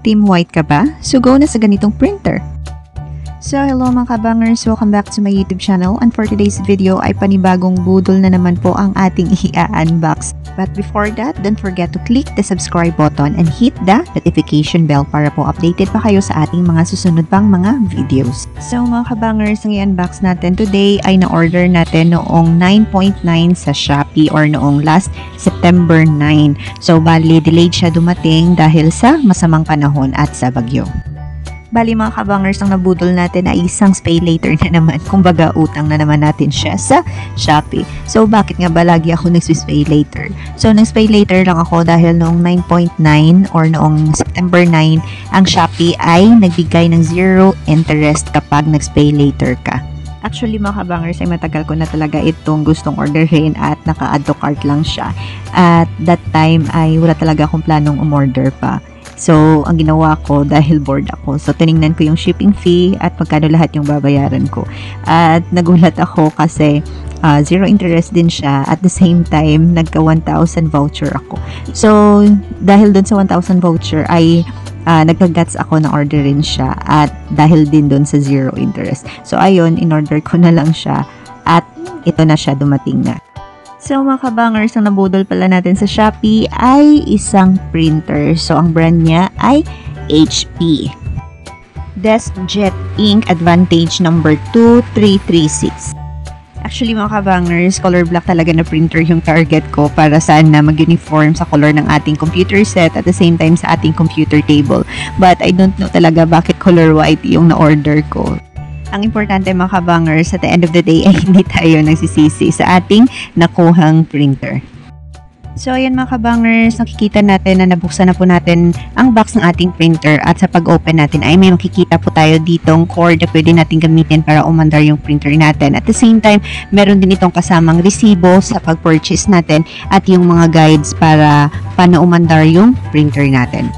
Team White ka ba? So go na sa ganitong printer. So hello mga kabangers, welcome back to my YouTube channel, and for today's video ay panibagong budol na naman po ang ating i-unbox. But before that, don't forget to click the subscribe button and hit the notification bell para po updated pa kayo sa ating mga susunod pang mga videos. So mga kabangers, ang i-unbox natin today ay na-order natin noong 9.9 sa Shopee or noong last September 9. So bali delayed siya dumating dahil sa masamang panahon at sa bagyo. Bali mga kabangers, ang nabudol natin ay isang spay later na naman. Kumbaga utang na naman natin siya sa Shopee. So bakit nga ba lagi ako nag-spay later? So nag-spay later lang ako dahil noong 9.9 or noong September 9, ang Shopee ay nagbigay ng 0 interest kapag nag-spay later ka. Actually mga kabangers ay matagal ko na talaga itong gustong orderin at naka-add to cart lang siya. At that time ay wala talaga akong planong umorder pa. So, ang ginawa ko dahil bored ako. So, tiningnan ko yung shipping fee at magkano lahat yung babayaran ko. At nagulat ako kasi 0 interest din siya. At the same time, nagka 1,000 voucher ako. So, dahil dun sa 1,000 voucher ay nagka-guts ako na orderin siya. At dahil din dun sa 0 interest. So, ayun, in-order ko na lang siya. At ito na siya, dumating na. So mga kabangers, ang nabudol pala natin sa Shopee ay isang printer. So ang brand niya ay HP. DeskJet Ink Advantage number 2336. Actually mga kabangers, color black talaga na printer yung target ko para sana mag-uniform sa color ng ating computer set at the same time sa ating computer table. But I don't know talaga bakit color white yung na-order ko. Ang importante mga kabangers, at the end of the day ay hindi tayo nagsisisi sa ating nakuhang printer. So ayan mga kabangers, nakikita natin na nabuksan na po natin ang box ng ating printer at sa pag-open natin ay may makikita po tayo ditong cord na pwede natin gamitin para umandar yung printer natin. At the same time, meron din itong kasamang resibo sa pag-purchase natin at yung mga guides para paano umandar yung printer natin.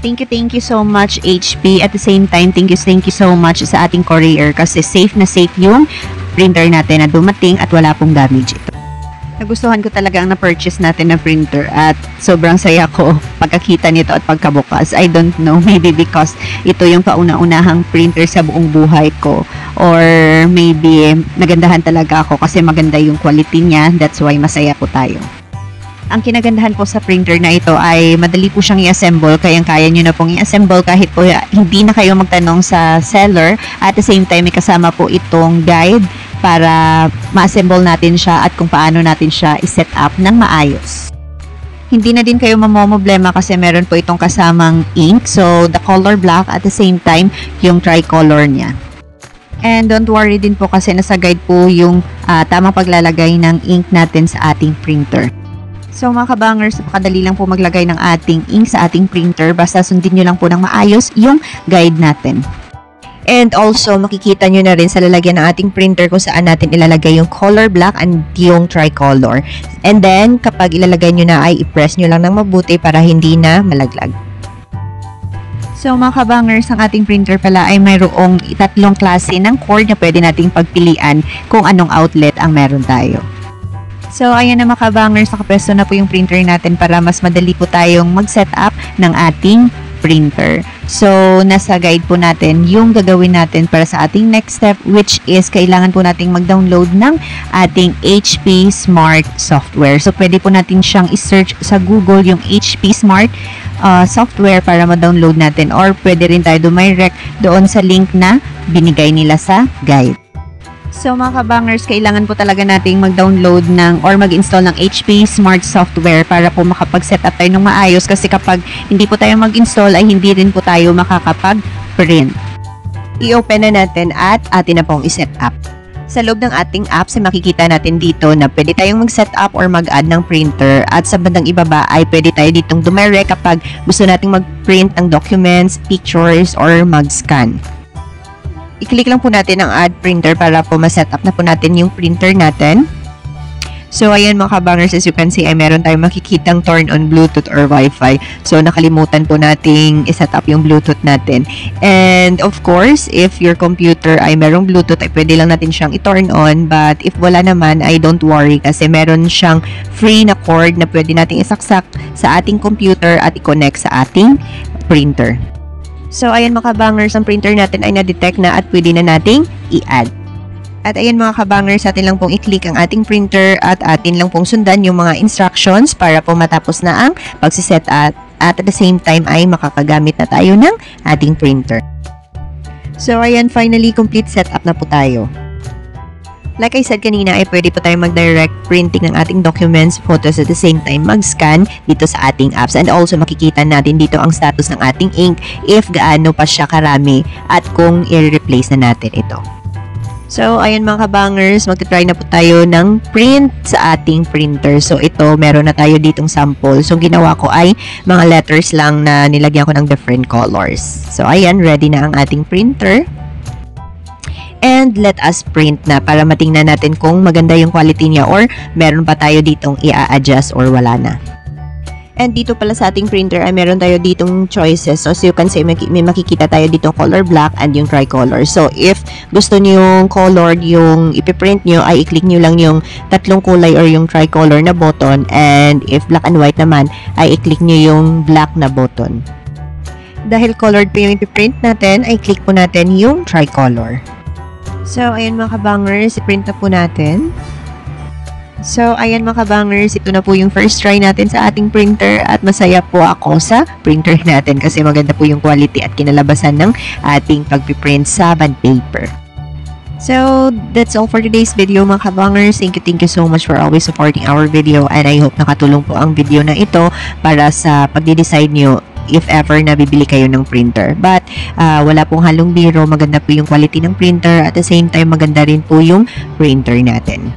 Thank you so much HP. At the same time, thank you so much sa ating courier kasi safe na safe yung printer natin na dumating at wala pong damage ito. Nagustuhan ko talaga ang na-purchase natin na printer at sobrang saya ko pagkakita nito at pagkabukas. I don't know, maybe because ito yung kauna-unahang printer sa buong buhay ko or maybe nagandahan talaga ako kasi maganda yung quality niya. That's why masaya po tayo. Ang kinagandahan po sa printer na ito ay madali po siyang i-assemble, kaya nyo na pong i-assemble kahit po hindi na kayo magtanong sa seller. At the same time, may kasama po itong guide para ma-assemble natin siya at kung paano natin siya i-set up ng maayos. Hindi na din kayo mamomblema kasi meron po itong kasamang ink, so the color black at the same time yung tricolor niya. And don't worry din po kasi nasa guide po yung tamang paglalagay ng ink natin sa ating printer. So mga kabangers, napakadali lang po maglagay ng ating ink sa ating printer. Basta sundin nyo lang po ng maayos yung guide natin. And also, makikita nyo na rin sa lalagyan ng ating printer kung saan natin ilalagay yung color black and yung tricolor. And then, kapag ilalagay nyo na ay i-press nyo lang ng mabuti para hindi na malaglag. So mga kabangers, ang ating printer pala ay mayroong tatlong klase ng cord na pwede nating pagpilian kung anong outlet ang meron tayo. So, ayan na mga kabangers, nakapresto na po yung printer natin para mas madali po tayong mag-set up ng ating printer. So, nasa guide po natin yung gagawin natin para sa ating next step, which is kailangan po nating mag-download ng ating HP Smart software. So, pwede po natin siyang i-search sa Google yung HP Smart software para ma-download natin, or pwede rin tayo dumirect doon sa link na binigay nila sa guide. So mga kabangers, kailangan po talaga nating mag-download ng or mag-install ng HP Smart software para po makapag-set up tayo ng maayos kasi kapag hindi po tayo mag-install ay hindi rin po tayo makakapag-print. I-open na natin at atin na pong i-set up. Sa loob ng ating apps ay makikita natin dito na pwede tayong mag-set up or mag-add ng printer at sa bandang ibaba ay pwede tayo ditong dumirect kapag gusto nating mag-print ng documents, pictures, or mag-scan. I-click lang po natin ang add printer para po ma-set up na po natin yung printer natin. So, ayan mga kabangers, as you can see, ay meron tayong makikitang turn on Bluetooth or Wi-Fi. So, nakalimutan po nating i-set up yung Bluetooth natin. And, of course, if your computer ay merong Bluetooth, ay pwede lang natin siyang i-turn on. But, if wala naman, ay don't worry kasi meron siyang free na cord na pwede nating isaksak sa ating computer at i-connect sa ating printer. So, ayan mga kabangers, ang printer natin ay na-detect na at pwede na nating i-add. At ayan mga kabangers, atin lang pong i-click ang ating printer at atin lang pong sundan yung mga instructions para po matapos na ang pagsiset at the same time ay makakagamit na tayo ng ating printer. So, ayan, finally, complete setup na po tayo. Like I said kanina, ay pwede po tayo mag-direct printing ng ating documents, photos at the same time mag-scan dito sa ating apps. And also makikita natin dito ang status ng ating ink if gaano pa siya karami at kung i-replace na natin ito. So, ayan mga kabangers, magta-try na po tayo ng print sa ating printer. So, ito, meron na tayo ditong sample. So, ginawa ko ay mga letters lang na nilagyan ko ng different colors. So, ayan, ready na ang ating printer. And let us print na para matingnan natin kung maganda yung quality niya or meron pa tayo ditong i-adjust or wala na. And dito pala sa ating printer ay meron tayo ditong choices. So, you can see may makikita tayo ditong color black and yung tricolor. So, if gusto niyo yung colored yung ipiprint nyo, ay i-click nyo lang yung tatlong kulay or yung tricolor na button. And if black and white naman, ay i-click nyo yung black na button. Dahil colored po yung ipiprint natin, ay click po natin yung tricolor. So, ayan mga kabangers, i-print na po natin. So, ayan mga kabangers, ito na po yung first try natin sa ating printer at masaya po ako sa printer natin kasi maganda po yung quality at kinalabasan ng ating pagpiprint sa bond paper. So, that's all for today's video mga kabangers. Thank you so much for always supporting our video and I hope nakatulong po ang video na ito para sa pagde-decide nyo if ever na bibili kayo ng printer. But, wala pong halong biro. Maganda po yung quality ng printer. At the same time, maganda rin po yung printer natin.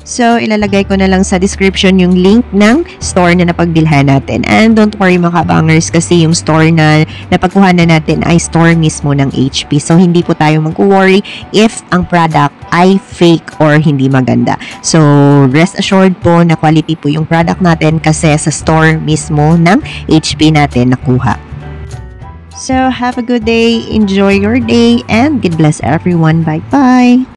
So, ilalagay ko na lang sa description yung link ng store na napagbilhan natin. And don't worry mga kabangers kasi yung store na napagkuhanan natin ay store mismo ng HP. So, hindi po tayo mag-worry if ang product ay fake or hindi maganda. So, rest assured po na quality po yung product natin kasi sa store mismo ng HP natin nakuha. So, have a good day, enjoy your day, and God bless everyone. Bye-bye!